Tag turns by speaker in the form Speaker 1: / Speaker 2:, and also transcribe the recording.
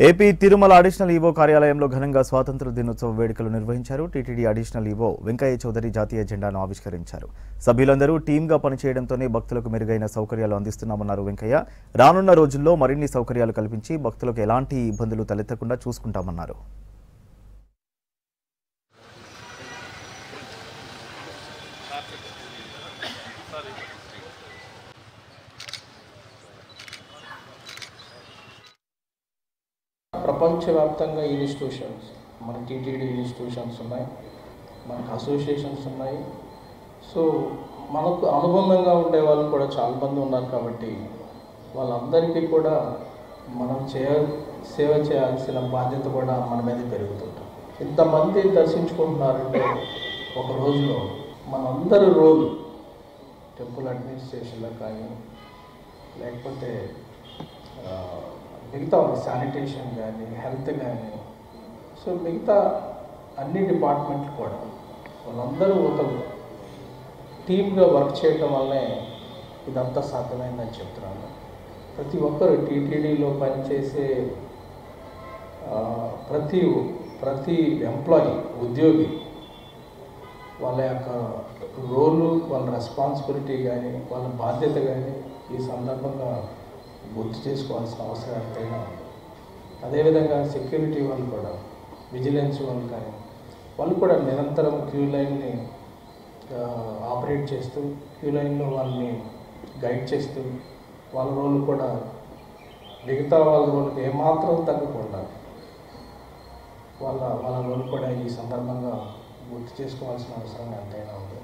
Speaker 1: AP Tirumala additional EO కార్యాలయంలో ఘనంగా స్వాతంత్ర దినోత్సవ వేడుకలు నిర్వహించారు. టీటీడీ అడిషనల్ ఈవో వెంకయ్య చౌదరి జాతీయ జెండాను ఆవిష్కరించారు. సభ్యులందరూ టీంగా పనిచేయడంతోనే భక్తులకు మెరుగైన సౌకర్యాలు అందిస్తున్నామన్నారు వెంకయ్య. రానున్న రోజుల్లో మరిన్ని సౌకర్యాలు కల్పించి భక్తులకు ఎలాంటి ఇబ్బందులు తలెత్తకుండా చూసుకుంటామన్నారు.
Speaker 2: ప్రపంచవ్యాప్తంగా ఇన్స్టిట్యూషన్స్ మన టీటీడీ ఇన్స్టిట్యూషన్స్ ఉన్నాయి, మనకు అసోసియేషన్స్ ఉన్నాయి. సో మనకు అనుబంధంగా ఉండే వాళ్ళు కూడా చాలామంది ఉన్నారు. కాబట్టి వాళ్ళందరికీ కూడా మనం సేవ చేయాల్సిన బాధ్యత కూడా మన మీద పెరుగుతుంది. ఇంతమంది దర్శించుకుంటున్నారంటే ఒక రోజులో మనందరి రోల్ టెంపుల్ అడ్మినిస్ట్రేషన్లో కానీ లేకపోతే మిగతా శానిటేషన్ కానీ హెల్త్ కానీ సో మిగతా అన్ని డిపార్ట్మెంట్లు కూడా వాళ్ళందరూ ఒక టీమ్గా వర్క్ చేయటం వల్లే ఇదంతా సాధ్యమైందని చెప్తున్నాను. ప్రతి ఒక్కరు టీటీడీలో పనిచేసే ప్రతి ఎంప్లాయీ ఉద్యోగి వాళ్ళ యొక్క రోలు, వాళ్ళ రెస్పాన్సిబిలిటీ కానీ వాళ్ళ బాధ్యత కానీ ఈ సందర్భంగా గుర్తు చేసుకోవాల్సిన అవసరం ఎంతైనా ఉంది. అదేవిధంగా సెక్యూరిటీ వాళ్ళు కూడా, విజిలెన్స్ వాళ్ళు కానీ వాళ్ళు కూడా నిరంతరం క్యూ లైన్ని ఆపరేట్ చేస్తూ క్యూ లైన్లో వాళ్ళని గైడ్ చేస్తూ వాళ్ళ రోల్ కూడా మిగతా వాళ్ళ రోల్కి ఏమాత్రం తగ్గకుండా వాళ్ళ రోల్ కూడా ఈ సందర్భంగా గుర్తు చేసుకోవాల్సిన అవసరం ఎంతైనా ఉంది.